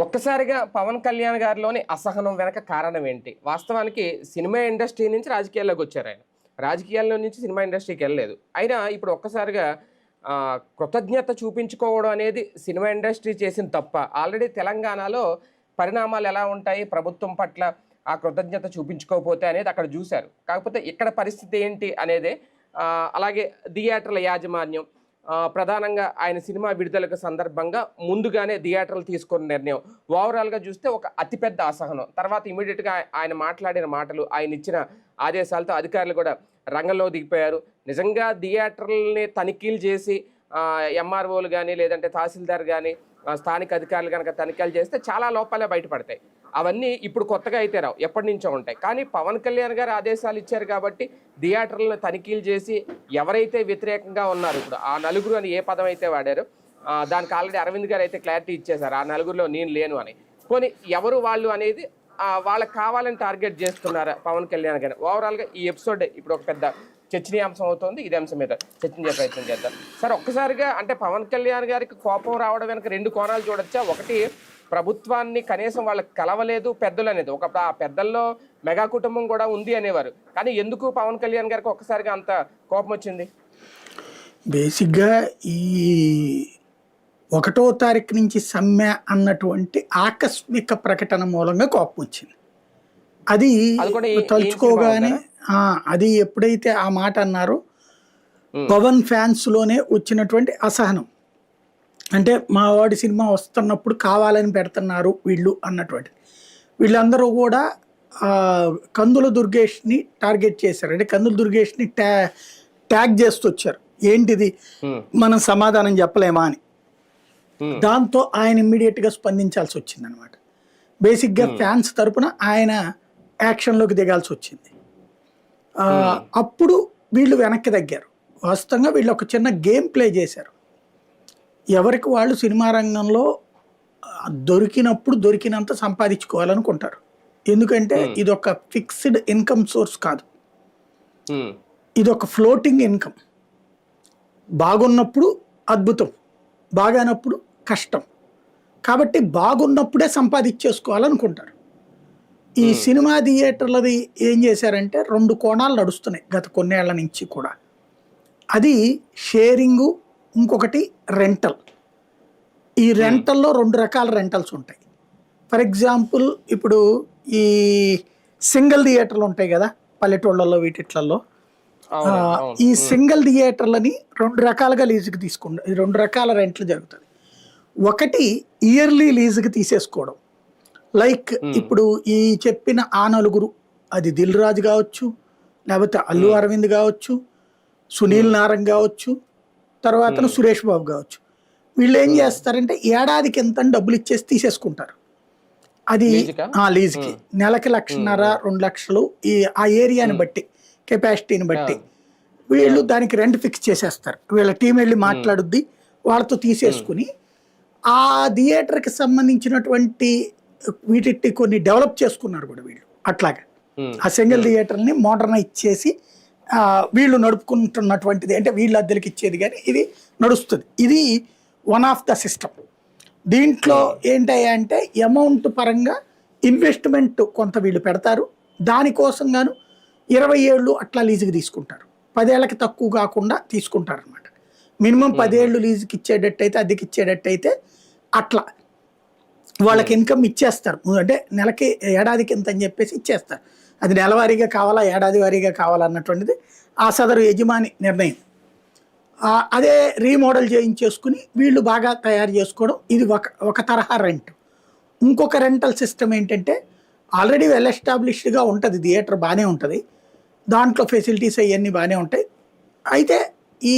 ఒక్కసారిగా పవన్ కళ్యాణ్ గారిలోని అసహనం వెనక కారణం ఏంటి? వాస్తవానికి సినిమా ఇండస్ట్రీ నుంచి రాజకీయాల్లోకి వచ్చారు ఆయన. రాజకీయాల్లో నుంచి సినిమా ఇండస్ట్రీకి వెళ్ళలేదు. అయినా ఇప్పుడు ఒక్కసారిగా కృతజ్ఞత చూపించుకోవడం అనేది సినిమా ఇండస్ట్రీ చేసిన తప్ప. ఆల్రెడీ తెలంగాణలో పరిణామాలు ఎలా ఉంటాయి, ప్రభుత్వం పట్ల ఆ కృతజ్ఞత చూపించుకోకపోతే అనేది అక్కడ చూశారు. కాకపోతే ఇక్కడ పరిస్థితి ఏంటి అనేదే. అలాగే థియేటర్ల యాజమాన్యం ప్రధానంగా ఆయన సినిమా విడుదలకు సందర్భంగా ముందుగానే థియేటర్లు తీసుకున్న నిర్ణయం ఓవరాల్గా చూస్తే ఒక అతిపెద్ద అసహనం. తర్వాత ఇమీడియట్గా ఆయన మాట్లాడిన మాటలు, ఆయన ఇచ్చిన ఆదేశాలతో అధికారులు కూడా రంగంలో దిగిపోయారు. నిజంగా థియేటర్లని తనిఖీలు చేసి ఎంఆర్ఓలు కానీ లేదంటే తహసీల్దార్ కానీ స్థానిక అధికారులు కనుక తనిఖీలు చేస్తే చాలా లోపాలే బయటపడతాయి. అవన్నీ ఇప్పుడు కొత్తగా అయితే రావు, ఎప్పటి నుంచో ఉంటాయి. కానీ పవన్ కళ్యాణ్ గారు ఆదేశాలు ఇచ్చారు కాబట్టి థియేటర్లను తనిఖీలు చేసి ఎవరైతే వ్యతిరేకంగా ఉన్నారు, ఇప్పుడు ఆ నలుగురు అని ఏ పదం అయితే వాడారో దానికి ఆల్రెడీ అరవింద్ గారు అయితే క్లారిటీ ఇచ్చేశారు, ఆ నలుగురిలో నేను లేను అని. పోనీ ఎవరు వాళ్ళు అనేది వాళ్ళకి కావాలని టార్గెట్ చేస్తున్నారు పవన్ కళ్యాణ్ గారు. ఓవరాల్గా ఈ ఎపిసోడ్ ఇప్పుడు ఒక పెద్ద చర్చనీయాంశం అవుతుంది. ఇదే అంశం మీద చర్చించే ప్రయత్నం చేద్దాం. సార్, ఒక్కసారిగా అంటే పవన్ కళ్యాణ్ గారికి కోపం రావడం వెనక రెండు కోణాలు చూడొచ్చా? ఒకటి, ప్రభుత్వాన్ని కనీసం వాళ్ళకి కలవలేదు పెద్దలు అనేది. ఒక పెద్దల్లో మెగా కుటుంబం కూడా ఉంది అనేవారు. కానీ ఎందుకు పవన్ కళ్యాణ్ గారికి ఒక్కసారిగా అంత కోపం వచ్చింది? బేసిక్గా ఈ 1వ తారీఖు నుంచి సమ్మె అన్నటువంటి ఆకస్మిక ప్రకటన మూలంగా కోపం వచ్చింది. అది తలుచుకోగానే అది ఎప్పుడైతే ఆ మాట అన్నారో పవన్ ఫ్యాన్స్ లోనే వచ్చినటువంటి అసహనం. అంటే మా వాడి సినిమా వస్తున్నప్పుడు కావాలని పెడుతున్నారు వీళ్ళు అన్నటువంటి. వీళ్ళందరూ కూడా కందుల దుర్గేష్ని టార్గెట్ చేశారు. అంటే కందుల దుర్గేష్ని ట్యాగ్ చేస్తూ వచ్చారు. ఏంటిది, మనం సమాధానం చెప్పలేమా అని. దాంతో ఆయన ఇమ్మీడియట్గా స్పందించాల్సి వచ్చింది అనమాట. బేసిక్గా ఫ్యాన్స్ తరపున ఆయన యాక్షన్లోకి దిగాల్సి వచ్చింది. అప్పుడు వీళ్ళు వెనక్కి తగ్గారు. వాస్తవంగా వీళ్ళు ఒక చిన్న గేమ్ ప్లే చేశారు. ఎవరికి వాళ్ళు సినిమా రంగంలో దొరికినప్పుడు దొరికినంత సంపాదించుకోవాలనుకుంటారు. ఎందుకంటే ఇది ఒక ఫిక్స్డ్ ఇన్కమ్ సోర్స్ కాదు, ఇది ఒక ఫ్లోటింగ్ ఇన్కమ్. బాగున్నప్పుడు అద్భుతం, బాగానప్పుడు కష్టం. కాబట్టి బాగున్నప్పుడే సంపాదించేసుకోవాలనుకుంటారు. ఈ సినిమా థియేటర్లది ఏం చేశారంటే 2 కోణాలు నడుస్తున్నాయి గత కొన్నేళ్ల నుంచి కూడా. అది షేరింగు, ఇంకొకటి రెంటల్. ఈ రెంటల్లో 2 రకాల రెంటల్స్ ఉంటాయి. ఫర్ ఎగ్జాంపుల్, ఇప్పుడు ఈ సింగిల్ థియేటర్లు ఉంటాయి కదా పల్లెటూళ్ళల్లో, వీటిట్లలో ఈ సింగిల్ థియేటర్లని 2 రకాలుగా లీజుకి తీసుకుంటారు. 2 రకాల రెంట్లు జరుగుతుంది. ఒకటి ఇయర్లీ లీజుకి తీసేసుకోవడం. లైక్ ఇప్పుడు ఈ చెప్పిన ఆ నలుగురు, అది దిల్ రాజు కావచ్చు, లేకపోతే అల్లు అరవింద్ కావచ్చు, సునీల్ నారంగ్ కావచ్చు, తర్వాత సురేష్ బాబు కావచ్చు. వీళ్ళు ఏం చేస్తారంటే ఏడాదికి ఎంత డబ్బులు ఇచ్చేసి తీసేసుకుంటారు. అది లీజుకి నెలకి 1,50,000 2 లక్షలు ఆ ఏరియాని బట్టి, కెపాసిటీని బట్టి వీళ్ళు దానికి రెంట్ ఫిక్స్ చేసేస్తారు. వీళ్ళ టీం వెళ్ళి మాట్లాడుద్ది, వాళ్ళతో తీసేసుకుని ఆ థియేటర్కి సంబంధించినటువంటి వీటి కొన్ని డెవలప్ చేసుకున్నారు కూడా వీళ్ళు. అట్లాగా ఆ సింగిల్ థియేటర్ని మోడర్నైజ్ చేసి వీళ్ళు నడుపుకుంటున్నటువంటిది. అంటే వీళ్ళు అద్దెలకి ఇచ్చేది, కానీ ఇది నడుస్తుంది. ఇది వన్ ఆఫ్ ద సిస్టమ్. దీంట్లో ఏంటంటే అమౌంట్ పరంగా ఇన్వెస్ట్మెంట్ కొంత వీళ్ళు పెడతారు. దానికోసం గాను 20 ఏళ్ళు అట్లా లీజుకి తీసుకుంటారు. 10 ఏళ్ళకి తక్కువ కాకుండా తీసుకుంటారు అనమాట. మినిమం 10 ఏళ్ళు లీజుకి ఇచ్చేటట్టయితే, అద్దెకి ఇచ్చేటట్టయితే అట్లా వాళ్ళకి ఇన్కమ్ ఇచ్చేస్తారు. అంటే నెలకి ఏడాదికి ఎంత అని చెప్పేసి ఇచ్చేస్తారు. అది నెలవారీగా కావాలా, ఏడాది వారీగా కావాలన్నటువంటిది ఆ సదరు యజమాని నిర్ణయం. అదే రీమోడల్ చేయించేసుకుని వీళ్ళు బాగా తయారు చేసుకోవడం. ఇది ఒక తరహా రెంట్. ఇంకొక రెంటల్ సిస్టమ్ ఏంటంటే ఆల్రెడీ వెల్ ఎస్టాబ్లిష్డ్గా ఉంటుంది, థియేటర్ బాగానే ఉంటుంది, దాంట్లో ఫెసిలిటీస్ అవన్నీ బాగానే ఉంటాయి. అయితే ఈ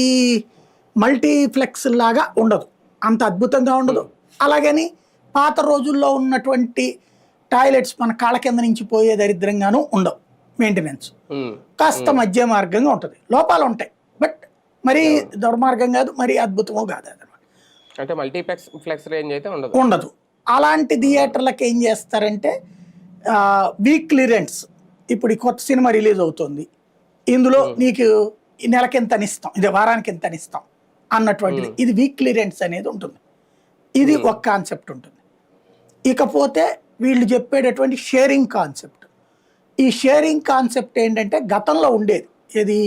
మల్టీప్లెక్స్ లాగా ఉండదు, అంత అద్భుతంగా ఉండదు. అలాగని పాత రోజుల్లో ఉన్నటువంటి టాయిలెట్స్ మన కాళ్ళ కింద నుంచి పోయే దరిద్రంగానూ ఉండవు. మెయింటెనెన్స్ కాస్త మధ్య మార్గంగా ఉంటుంది. లోపాలు ఉంటాయి, బట్ మరీ దుర్మార్గం కాదు, మరీ అద్భుతమో కాదు అన్నమాట. అంటే మల్టీప్లెక్స్ రేంజ్ అయితే ఉండదు. అలాంటి థియేటర్లకు ఏం చేస్తారంటే వీక్లీ రెంట్స్. ఇప్పుడు ఈ కొత్త సినిమా రిలీజ్ అవుతుంది, ఇందులో నీకు ఈ నెలకి ఎంత ఇస్తాం, ఇది వారానికి ఎంత ఇస్తాం అన్నటువంటిది. ఇది వీక్లీ రెంట్స్ అనేది ఉంటుంది. ఇది ఒక కాన్సెప్ట్ ఉంటుంది. ఇకపోతే వీళ్ళు చెప్పేటటువంటి షేరింగ్ కాన్సెప్ట్. ఈ షేరింగ్ కాన్సెప్ట్ ఏంటంటే గతంలో ఉండేది, ఏది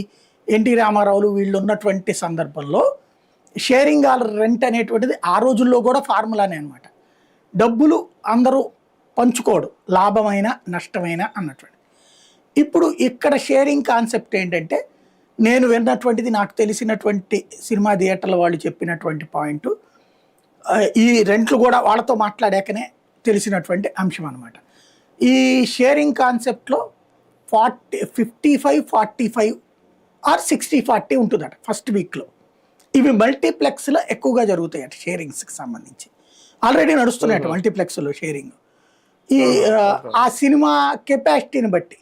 ఎన్టీ రామారావులు వీళ్ళు ఉన్నటువంటి సందర్భంలో షేరింగ్ ఆర్ రెంట్ అనేటువంటిది ఆ రోజుల్లో కూడా ఫార్ములానే అనమాట. డబ్బులు అందరూ పంచుకోడు, లాభమైన నష్టమైన అన్నటువంటి. ఇప్పుడు ఇక్కడ షేరింగ్ కాన్సెప్ట్ ఏంటంటే, నేను విన్నటువంటిది, నాకు తెలిసినటువంటి సినిమా థియేటర్ల వాళ్ళు చెప్పినటువంటి పాయింట్, ఈ రెంట్లు కూడా వాళ్ళతో మాట్లాడాకనే తెలిసినటువంటి అంశం అనమాట. ఈ షేరింగ్ కాన్సెప్ట్లో 55-45 ఆర్ 60-40 ఉంటుందట ఫస్ట్ వీక్లో. ఇవి మల్టీప్లెక్స్లో ఎక్కువగా జరుగుతాయట షేరింగ్స్కి సంబంధించి. ఆల్రెడీ నడుస్తున్నాయట మల్టీప్లెక్స్లో షేరింగ్. ఆ సినిమా కెపాసిటీని బట్టి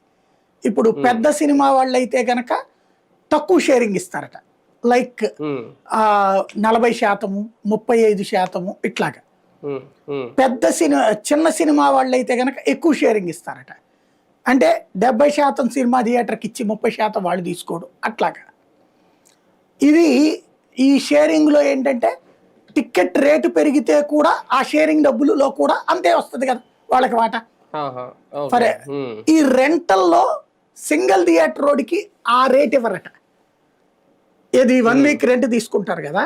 ఇప్పుడు పెద్ద సినిమా వాళ్ళు అయితే కనుక తక్కువ షేరింగ్ ఇస్తారట, లైక్ 40%, 35% ఇట్లాగా. చిన్న సినిమా వాళ్ళు అయితే కనుక ఎక్కువ షేరింగ్ ఇస్తారట, అంటే 70% సినిమా థియేటర్కి ఇచ్చి 30% వాళ్ళు తీసుకోడు అట్లాగా. ఇది ఈ షేరింగ్లో ఏంటంటే టికెట్ రేటు పెరిగితే కూడా ఆ షేరింగ్ డబ్బులలో కూడా అంతే వస్తుంది కదా వాళ్ళకి వాటా. సరే, ఈ రెంటల్లో సింగిల్ థియేటర్ రోడ్కి ఆ రేట్ ఇవ్వరట. ఇది 1 వీక్ రెంట్ తీసుకుంటారు కదా,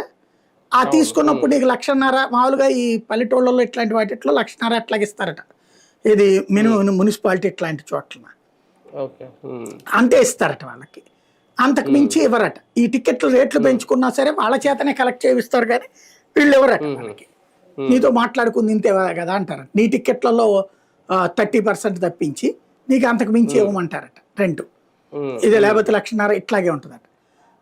ఆ తీసుకున్నప్పుడు నీకు 1,50,000 మామూలుగా ఈ పల్లెటూళ్ళలో ఇట్లాంటి వాటిట్లో 1,50,000 అట్లాగే ఇస్తారట. ఇది మున్సిపాలిటీ ఇట్లాంటి చోట్ల అంతే ఇస్తారట వాళ్ళకి, అంతకు మించి ఇవ్వరట. ఈ టికెట్లు రేట్లు పెంచుకున్నా సరే వాళ్ళ చేతనే కలెక్ట్ చేయిస్తారు కానీ వీళ్ళు ఎవరట వాళ్ళకి. నీతో మాట్లాడుకుంది ఇంతే కదా అంటారట. నీ టికెట్లలో 30% తప్పించి నీకు అంతకు మించి ఇవ్వమంటారట రెంట్. ఇది లేకపోతే 1,50,000 ఇట్లాగే ఉంటుందట.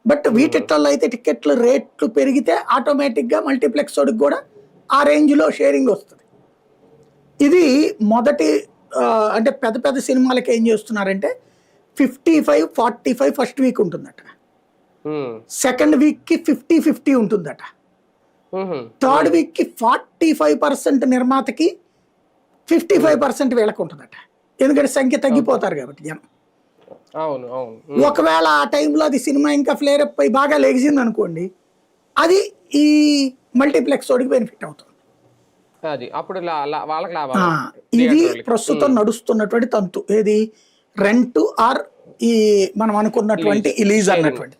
బట్ వీటిట్లో అయితే టికెట్లు రేట్లు పెరిగితే ఆటోమేటిక్గా మల్టీప్లెక్స్ వాడికి కూడా ఆ రేంజ్లో షేరింగ్ వస్తుంది. ఇది మొదటి అంటే పెద్ద పెద్ద సినిమాలకి ఏం చేస్తున్నారంటే 55-45 ఫస్ట్ వీక్ ఉంటుందట, సెకండ్ వీక్కి 50-50 ఉంటుందట, థర్డ్ వీక్కి 45% నిర్మాతకి, 55% వీళ్ళకి ఉంటుందట. ఎందుకంటే సంఖ్య తగ్గిపోతారు కాబట్టి జనం. ఒకవేళ ఆ టైంలో అది సినిమా ఇంకా ఫ్లేర్ అప్ అయి బాగా లెగిసింది అనుకోండి, అది ఈ మల్టీప్లెక్స్ వాడికి బెనిఫిట్ అవుతుంది. ఇది ప్రస్తుతం నడుస్తున్నటువంటి తంతు, ఏది రెంట్ ఆర్ ఈ మనం అనుకున్నటువంటి లీజ్ అన్నటువంటి.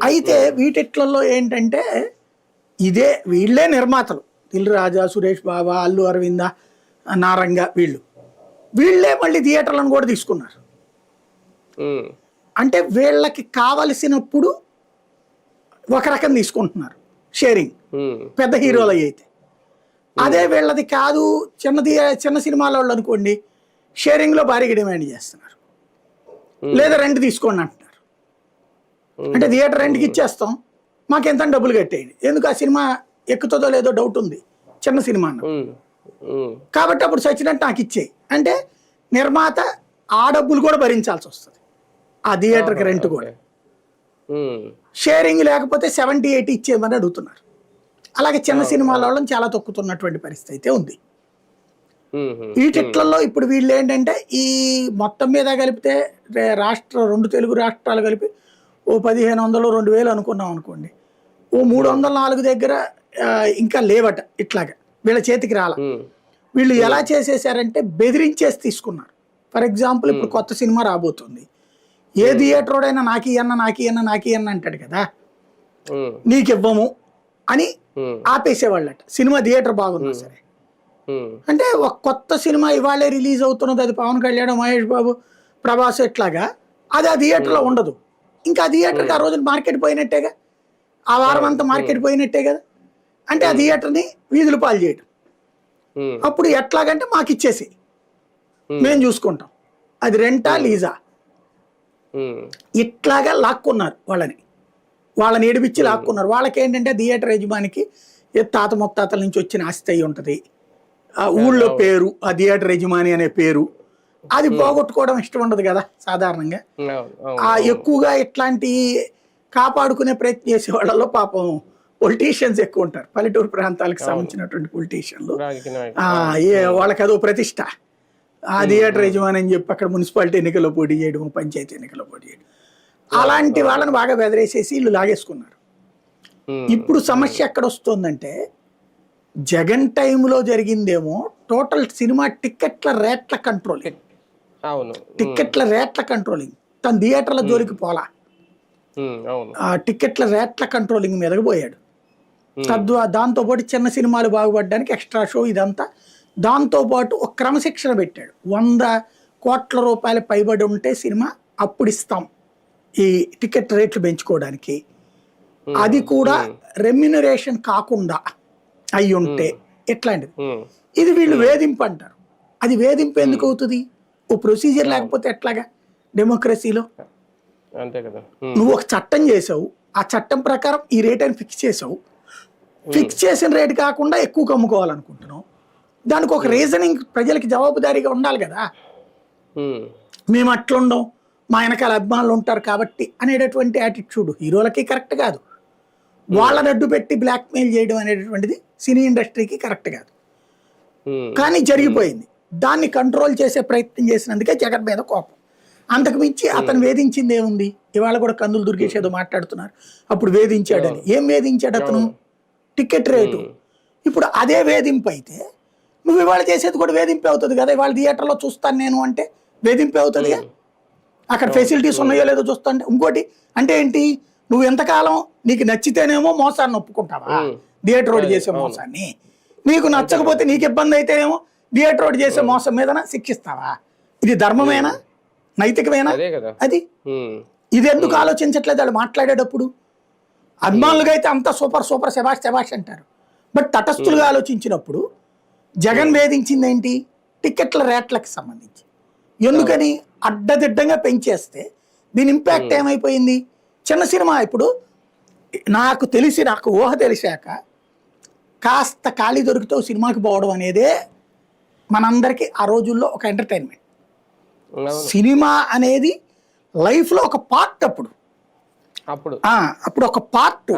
అయితే వీటిట్లలో ఏంటంటే ఇదే వీళ్ళే నిర్మాతలు, దిల్ రాజా, సురేష్ బాబా, అల్లు అరవింద, నారంగ, వీళ్ళే మళ్ళీ థియేటర్లను కూడా తీసుకున్నారు. అంటే వీళ్ళకి కావలసినప్పుడు ఒక రకం తీసుకుంటున్నారు షేరింగ్, పెద్ద హీరోలు అయితే. అదే వీళ్ళది కాదు, చిన్న సినిమాల వాళ్ళు అనుకోండి, షేరింగ్లో భారీగా డిమాండ్ చేస్తున్నారు, లేదా రెంట్ తీసుకోండి అంటున్నారు. అంటే థియేటర్ రెంట్కి ఇచ్చేస్తాం, మాకు ఎంత డబ్బులు కట్టేయండి, ఎందుకు ఆ సినిమా ఎక్కుతుందో లేదో డౌట్ ఉంది చిన్న సినిమా అన్న, కాబట్టి అప్పుడు సచ్చినట్టు నాకు ఇచ్చేయి అంటే నిర్మాత ఆ డబ్బులు కూడా భరించాల్సి వస్తుంది, ఆ థియేటర్కి రెంట్ కూడా. షేరింగ్ లేకపోతే 70-80 ఇచ్చేయమని అడుగుతున్నారు. అలాగే చిన్న సినిమాల వాళ్ళని చాలా తొక్కుతున్నటువంటి పరిస్థితి అయితే ఉంది. వీటిట్లలో ఇప్పుడు వీళ్ళు ఏంటంటే ఈ మొత్తం మీద కలిపితే రెండు తెలుగు రాష్ట్రాలు కలిపి ఓ 1,500-2,000 అనుకున్నాం అనుకోండి, ఓ 300-4 దగ్గర ఇంకా లేవట ఇట్లాగా, వీళ్ళ చేతికి రాల. వీళ్ళు ఎలా చేసేసారంటే బెదిరించేసి తీసుకున్నారు. ఫర్ ఎగ్జాంపుల్ ఇప్పుడు కొత్త సినిమా రాబోతుంది, ఏ థియేటర్ అయినా నాకి అన్న అంటాడు కదా, నీకు ఇవ్వము అని ఆపేసేవాళ్ళట సినిమా థియేటర్ బాగున్నా సరే. అంటే ఒక కొత్త సినిమా ఇవాళే రిలీజ్ అవుతున్నది, అది పవన్ కళ్యాణ్, మహేష్ బాబు, ప్రభాస్ ఇట్లాగా, అది ఆ థియేటర్లో ఉండదు. ఇంకా ఆ థియేటర్కి ఆ రోజున మార్కెట్ పోయినట్టేగా, ఆ వారం అంతా మార్కెట్ పోయినట్టే కదా. అంటే ఆ థియేటర్ని వీధులు పాలు చేయడం. అప్పుడు ఎట్లాగంటే మాకు ఇచ్చేసి మేము చూసుకుంటాం, అది రెంటా లీజా, ఇట్లాగా లాక్కున్నారు వాళ్ళని ఏడిపించి లాక్కున్నారు. వాళ్ళకి ఏంటంటే థియేటర్ యజమానికి తాత ముత్తాతల నుంచి వచ్చిన ఆస్తి అయి ఉంటుంది, ఆ ఊళ్ళో పేరు, ఆ థియేటర్ యజమాని అనే పేరు, అది పోగొట్టుకోవడం ఇష్టం ఉండదు కదా సాధారణంగా. ఎక్కువగా ఇట్లాంటి కాపాడుకునే ప్రయత్నం చేసే వాళ్ళలో పాపం పొలిటీషియన్స్ ఎక్కువ ఉంటారు, పల్లెటూరు ప్రాంతాలకు సంబంధించినటువంటి పొలిటీషియన్లు. వాళ్ళకి అదో ప్రతిష్ట, ఆ థియేటర్ యజమాని అని చెప్పి అక్కడ మున్సిపాలిటీ ఎన్నికల్లో పోటీ చేయడం, పంచాయతీ ఎన్నికల్లో పోటీ చేయడం, అలాంటి వాళ్ళని బాగా బెదిరేసేసి వీళ్ళు లాగేసుకున్నారు. ఇప్పుడు సమస్య ఎక్కడ వస్తుందంటే జగన్ టైంలో జరిగిందేమో టోటల్ సినిమా టిక్కెట్ల రేట్ల కంట్రోలింగ్. అవును. టిక్కెట్ల రేట్ల కంట్రోలింగ్. తన థియేటర్ల జోలికి పోలా, అవును. ఆ టిక్కెట్ల రేట్ల కంట్రోలింగ్ మీదకి పోయాడు. దాంతోపాటు చిన్న సినిమాలు బాగుపడడానికి ఎక్స్ట్రా షో ఇదంతా. దాంతోపాటు ఒక క్రమశిక్షణ పెట్టాడు. 100 కోట్ల రూపాయల పైబడి ఉంటే సినిమా అప్పుడు ఇస్తాం ఈ టికెట్ రేట్లు పెంచుకోవడానికి. అది కూడా రెమ్యునరేషన్ కాకుండా అయి ఉంటే ఎట్లాంటిది. ఇది వీళ్ళు వేధింపు అంటారు. అది వేధింపు ఎందుకు అవుతుంది? ఓ ప్రొసీజర్ లేకపోతే ఎట్లాగా డెమోక్రసీలో? అంతే కదా. నువ్వు ఒక చట్టం చేసావు, ఆ చట్టం ప్రకారం ఈ రేట్ అని ఫిక్స్ చేసావు. ఫిక్స్ చేసిన రేటు కాకుండా ఎక్కువ అమ్ముకోవాలనుకుంటున్నావు. దానికి ఒక రీజనింగ్ ప్రజలకి జవాబుదారీగా ఉండాలి కదా. మేము అట్లుండం, మా వెనకాల అభిమానులు ఉంటారు కాబట్టి అనేటటువంటి యాటిట్యూడ్ హీరోలకి కరెక్ట్ కాదు. వాళ్ళని అడ్డు పెట్టి బ్లాక్మెయిల్ చేయడం అనేటటువంటిది సినీ ఇండస్ట్రీకి కరెక్ట్ కాదు. కానీ జరిగిపోయింది. దాన్ని కంట్రోల్ చేసే ప్రయత్నం చేసినందుకే జగన్ మీద కోపం. అంతకు మించి అతను వేధించింది ఏముంది? ఇవాళ కూడా కందులు దుర్గేష్ ఏదో మాట్లాడుతున్నారు, అప్పుడు వేధించాడని. ఏం వేధించాడు అతను? Ticket rate. ఇప్పుడు అదే వేధింపు అయితే నువ్వు ఇవాళ చేసేది కూడా వేధింపే అవుతుంది కదా. ఇవాళ థియేటర్లో చూస్తాను నేను అంటే వేధింపే అవుతుంది. అక్కడ ఫెసిలిటీస్ ఉన్నాయో లేదో చూస్తాంటే. ఇంకోటి అంటే ఏంటి? నువ్వు ఎంతకాలం నీకు నచ్చితేనేమో మోసాన్ని ఒప్పుకుంటావా? థియేటర్ రోడ్ చేసే మోసాన్ని. నీకు నచ్చకపోతే నీకు ఇబ్బంది అయితేనేమో థియేటర్ రోడ్ చేసే మోసం మీద శిక్షిస్తావా? ఇది ధర్మమేనా? నైతికమేనా? అది ఇది ఎందుకు ఆలోచించట్లేదు వాళ్ళు మాట్లాడేటప్పుడు? అభిమానులుగా అయితే అంతా సూపర్ సూపర్ శబాష్ శబాష్ అంటారు. బట్ తటస్థులుగా ఆలోచించినప్పుడు జగన్ వేధించింది ఏంటి? టికెట్ల రేట్లకు సంబంధించి. ఎందుకని? అడ్డదిడ్డంగా పెంచేస్తే దీని ఇంపాక్ట్ ఏమైపోయింది? చిన్న సినిమా ఇప్పుడు నాకు ఊహ తెలిసాక కాస్త ఖాళీ దొరికితే సినిమాకి పోవడం అనేదే మనందరికీ ఆ రోజుల్లో ఒక ఎంటర్టైన్మెంట్. సినిమా అనేది లైఫ్లో ఒక పార్ట్. అప్పుడు ఒక పార్ట్.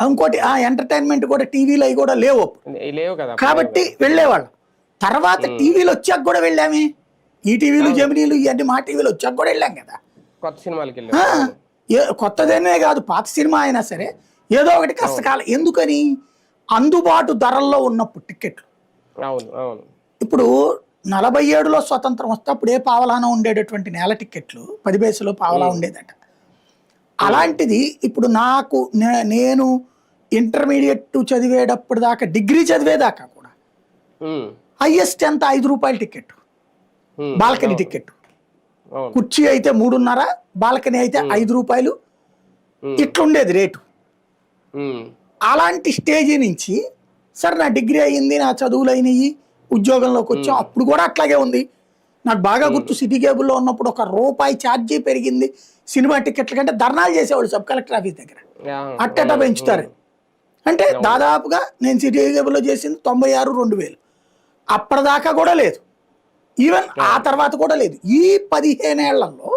ఇంకోటి ఎంటర్టైన్మెంట్ కూడా టీవీలో కూడా లేవు కాబట్టి వెళ్ళేవాళ్ళం. తర్వాత టీవీలు వచ్చాక కూడా వెళ్ళామే. ఈ టీవీలు, జమినీలు, ఇవన్నీ మా టీవీలు వచ్చాక కూడా వెళ్ళాం కదా. కొత్త సినిమాలకి కొత్తదేనే కాదు, పాత సినిమా అయినా సరే ఏదో ఒకటి కష్టకాలం. ఎందుకని? అందుబాటు ధరల్లో ఉన్నప్పుడు టికెట్లు. ఇప్పుడు 47లో స్వతంత్రం వస్తే అప్పుడు ఏ పావలాన ఉండేటటువంటి నేల టికెట్లు 10 పైసలు పావలా ఉండేదట. అలాంటిది ఇప్పుడు నేను ఇంటర్మీడియట్ చదివేటప్పుడు దాకా, డిగ్రీ చదివేదాకా కూడా హైయెస్ట్ ఎంత? 5 రూపాయల టికెట్, బాల్కనీ టికెట్. కుర్చీ అయితే 3.5, బాల్కనీ అయితే 5 రూపాయలు. ఇట్లుండేది రేటు. అలాంటి స్టేజీ నుంచి సరే నా డిగ్రీ అయ్యింది, నా చదువులు అయినాయి, ఉద్యోగంలోకి వచ్చాం, అప్పుడు కూడా అట్లాగే ఉంది. నాకు బాగా గుర్తు, సిటీ కేబుల్లో ఉన్నప్పుడు ₹1 ఛార్జీ పెరిగింది సినిమా టికెట్ల కంటే ధర్నాలు చేసేవాళ్ళు సబ్ కలెక్టర్ ఆఫీస్ దగ్గర. అట్టట పెంచుతారు అంటే దాదాపుగా నేను సిటీ కేబుల్లో చేసింది 96, 2000. అప్పటిదాకా కూడా లేదు. ఈవెన్ ఆ తర్వాత కూడా లేదు. ఈ 15 ఏళ్లలో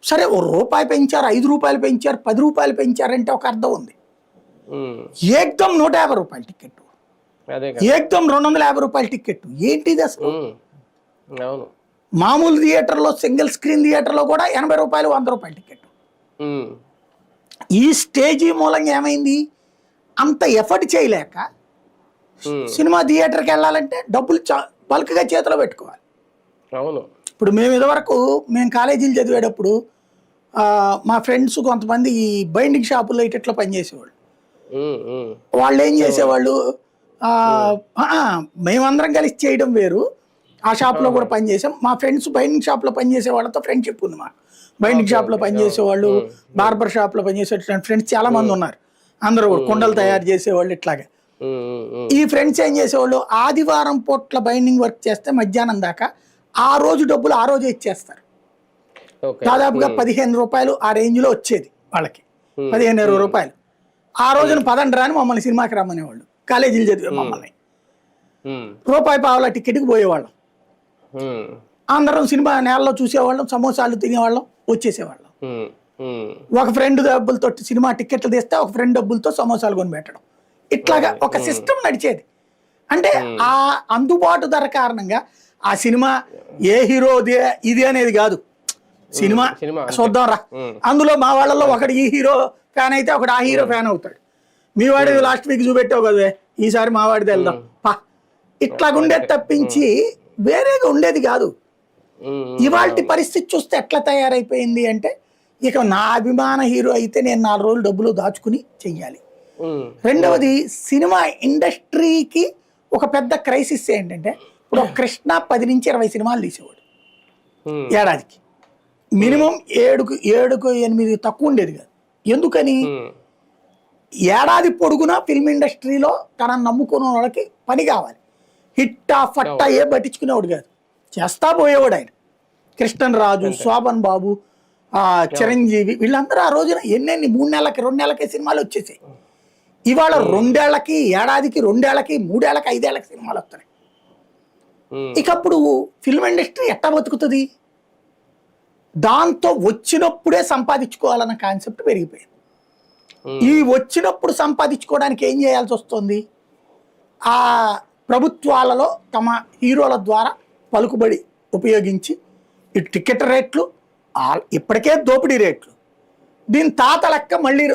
సరే ₹1 పెంచారు, ₹5 పెంచారు, ₹10 పెంచారంటే ఒక అర్థం ఉంది. ఏకదం ₹150 టికెట్, ఏకదం ₹250 టికెట్. ఏంటిది అసలు? మామూలు థియేటర్లో, సింగిల్ స్క్రీన్ థియేటర్లో కూడా ₹80, ₹100 టికెట్. ఈ స్టేజీ మూలంగా ఏమైంది? అంత ఎఫర్ట్ చేయలేక సినిమా థియేటర్కి వెళ్ళాలంటే డబ్బులు బల్క్గా చేతిలో పెట్టుకోవాలి. ఇప్పుడు మేము ఇదివరకు కాలేజీలు చదివేటప్పుడు మా ఫ్రెండ్స్ కొంతమంది ఈ బైండింగ్ షాపుల్లో ఇట్లా పనిచేసేవాళ్ళు. వాళ్ళు ఏం చేసేవాళ్ళు, మేమందరం కలిసి చేయడం వేరు, ఆ షాప్లో కూడా పనిచేసాం. మా ఫ్రెండ్స్ బైండింగ్ షాప్లో పనిచేసే వాళ్ళతో ఫ్రెండ్షిప్ ఉంది మాకు. బైండింగ్ షాప్లో పనిచేసేవాళ్ళు, బార్బర్ షాప్లో పనిచేసేటువంటి ఫ్రెండ్స్ చాలా మంది ఉన్నారు. అందరూ కూడా కుండలు తయారు చేసేవాళ్ళు. ఇట్లాగే ఈ ఫ్రెండ్స్ ఏం చేసేవాళ్ళు, ఆదివారం పూట్ల బైండింగ్ వర్క్ చేస్తే మధ్యాహ్నం దాకా ఆ రోజు డబ్బులు ఆ రోజే ఇచ్చేస్తారు. దాదాపుగా ₹15 ఆ రేంజ్లో వచ్చేది వాళ్ళకి, 15-20 రూపాయలు. ఆ రోజున పదండ్రా అని మమ్మల్ని సినిమాకి రమ్మనేవాళ్ళు. కాలేజీలు చదివే మమ్మల్ని ₹1 టికెట్కి పోయేవాళ్ళం. అందరం సినిమా నేలలో చూసేవాళ్ళం, సమోసాలు తినేవాళ్ళం, వచ్చేసేవాళ్ళం. ఒక ఫ్రెండ్ డబ్బులతో సినిమా టికెట్లు తీస్తే ఒక ఫ్రెండ్ డబ్బులతో సమోసాలు కొని పెట్టడం. ఇట్లాగా ఒక సిస్టమ్ నడిచేది. అంటే ఆ అందుబాటు ధర కారణంగా ఆ సినిమా ఏ హీరో ఇది అనేది కాదు, సినిమా సినిమా అంతే. చూద్దాం రా, అందులో మా వాళ్ళలో ఒకడు ఈ హీరో ఫ్యాన్ అయితే ఒకడు ఆ హీరో ఫ్యాన్ అవుతాడు. మీ వాడి లాస్ట్ వీక్ చూపెట్టావు కదా, ఈసారి మా వాడిది వెళ్దాం పా, ఇట్లాగుండేది తప్పించి వేరేగా ఉండేది కాదు. ఇవాళ పరిస్థితి చూస్తే ఎట్లా తయారైపోయింది అంటే, ఇక నా అభిమాన హీరో అయితే నేను 4 రోజులు డబ్బులు దాచుకుని చెయ్యాలి. రెండవది, సినిమా ఇండస్ట్రీకి ఒక పెద్ద క్రైసిస్ ఏంటంటే, ఇప్పుడు ఒక కృష్ణ 10 నుంచి 20 సినిమాలు తీసేవాడు ఏడాదికి, మినిమం 7-8 తక్కువ ఉండేది కాదు. ఎందుకని? ఏడాది పొడుగునా ఫిల్మ్ ఇండస్ట్రీలో తనని నమ్ముకున్న వాళ్ళకి పని కావాలి. హిట్టా ఫట్టా ఏ పట్టించుకునేవాడు కాదు, చేస్తా పోయేవాడు ఆయన. కృష్ణన్ రాజు, శోభన్ బాబు, చిరంజీవి, వీళ్ళందరూ ఆ రోజున 3 నెలలకి 2 నెలలకి సినిమాలు వచ్చేసాయి. ఇవాళ 2 ఏళ్లకి, ఏడాదికి, 2 ఏళ్లకి, 3 ఏళ్లకి, 5 ఏళ్లకి సినిమాలు వస్తున్నాయి. ఇకప్పుడు ఫిల్మ్ ఇండస్ట్రీ ఎట్టా బతుకుతుంది? దాంతో వచ్చినప్పుడే సంపాదించుకోవాలన్న కాన్సెప్ట్ పెరిగిపోయింది. ఈ వచ్చినప్పుడు సంపాదించుకోవడానికి ఏం చేయాల్సి వస్తుంది? ఆ ప్రభుత్వాలలో తమ హీరోల ద్వారా పలుకుబడి ఉపయోగించి ఈ టికెట్ రేట్లు ఇప్పటికే దోపిడీ రేట్లు, దీని తాత లెక్క మళ్ళీ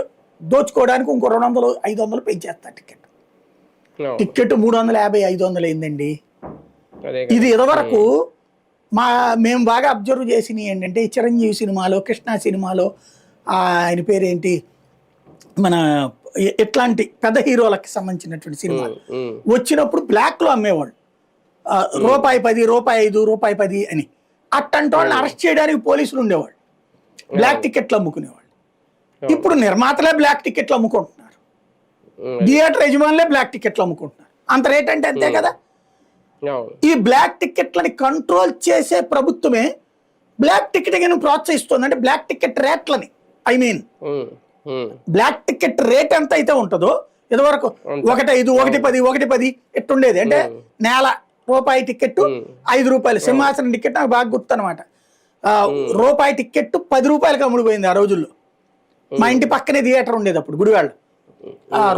దోచుకోవడానికి ఇంకో 200-500 పెంచేస్తారు. టికెట్ 350-500 అయిందండి. ఇది ఇదివరకు మేము బాగా అబ్జర్వ్ చేసినవి ఏంటంటే, చిరంజీవి సినిమాలో, కృష్ణ సినిమాలో, ఆయన పేరేంటి, మన ఎట్లాంటి పెద్ద హీరోలకి సంబంధించినటువంటి సినిమాలు వచ్చినప్పుడు బ్లాక్ లో అమ్మేవాళ్ళు. ₹10, ₹5, ₹10 అని. అట్టంటి వాళ్ళని అరెస్ట్ చేయడానికి పోలీసులు ఉండేవాళ్ళు, బ్లాక్ టికెట్లు అమ్ముకునేవాళ్ళు. ఇప్పుడు నిర్మాతలే బ్లాక్ టికెట్లు అమ్ముకుంటున్నారు, థియేటర్ యజమానులే బ్లాక్ టికెట్లు అమ్ముకుంటున్నారు. అంత రేట్ అంటే అంతే కదా. ఈ బ్లాక్ టికెట్లని కంట్రోల్ చేసే ప్రభుత్వమే బ్లాక్ టికెట్ ప్రోత్సహిస్తుంది. అంటే బ్లాక్ టికెట్ రేట్లని, I mean black ticket rate ఎంత అయితే ఉంటుందో, ఇదివరకు ₹1, ₹1, ఎట్టుండేది అంటే నేల రూపాయి టికెట్ ₹5, సింహాసనం టికెట్ నాకు బాగా గుర్తు అనమాట. రూపాయి టికెట్ ₹10 అమ్ముడిపోయింది ఆ రోజుల్లో. మా ఇంటి పక్కనే థియేటర్ ఉండేది అప్పుడు, గుడివాళ్ళు.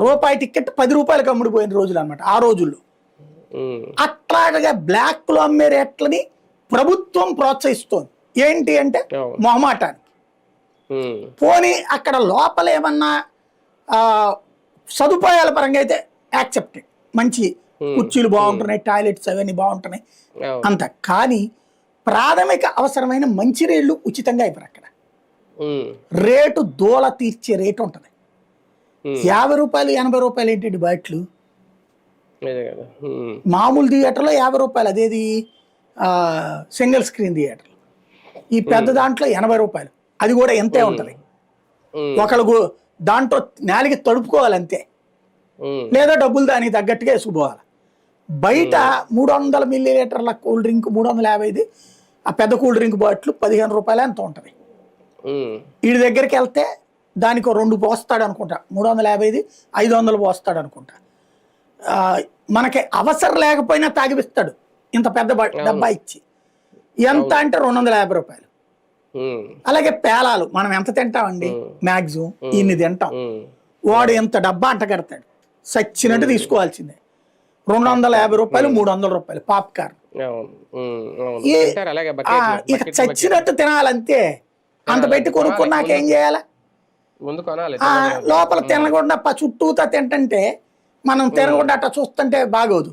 రూపాయి టికెట్ ₹10 అమ్ముడిపోయిన రోజులు అనమాట ఆ రోజుల్లో. అట్లాగా బ్లాక్ లో అమ్మే రేట్లని ప్రభుత్వం ప్రోత్సహిస్తోంది. ఏంటి అంటే మొహమాటానికి. పోనీ అక్కడ లోపల ఏమన్నా సదుపాయాల పరంగా అయితే యాక్సెప్టెడ్, మంచి కుర్చీలు బాగుంటున్నాయి, టాయిలెట్స్ అవన్నీ బాగుంటున్నాయి అంత. కానీ ప్రాథమిక అవసరమైన మంచినీళ్ళు ఉచితంగా అయిపోయి అక్కడ రేటు దూల తీర్చే రేటు ఉంటుంది. ₹50, ₹80 ఏంటండి బాట్లు. మామూలు థియేటర్లో ₹50, అదేది సింగిల్ స్క్రీన్ థియేటర్. ఈ పెద్ద దాంట్లో ₹80, అది కూడా ఎంతే ఉంటుంది. ఒకళ్ళు దాంట్లో నేలకి తడుపుకోవాలి అంతే, లేదా డబ్బులు దానికి తగ్గట్టుగా వేసుకుపోవాలి. బయట 300 మిల్లీలీటర్ల కూల్ డ్రింక్ 350, ఆ పెద్ద కూల్ డ్రింక్ బాటిల్ ₹15 ఎంత ఉంటుంది. వీడి దగ్గరికి వెళ్తే దానికి 2 పోస్తాడు అనుకుంటా, 350, 500 పోస్తాడు అనుకుంటా. మనకి అవసరం లేకపోయినా తాగిపిస్తాడు ఇంత పెద్ద డబ్బా ఇచ్చి. ఎంత అంటే ₹250. అలాగే పేలాలు మనం ఎంత తింటామండి, మ్యాక్సిమం ఇన్ని తింటాం. వాడు ఎంత డబ్బా అంట కడతాడు, సచ్చినట్టు తీసుకోవాల్సిందే. ₹250, ₹300 పాప్కార్న్. ఇక చచ్చినట్టు తినాలంతే. అంత పెట్టి కొనుక్కున్నాక ఏం చేయాలి? లోపల తినకుండా చుట్టూతా తింటే మనం తినకుండా అట్లా చూస్తుంటే బాగోదు.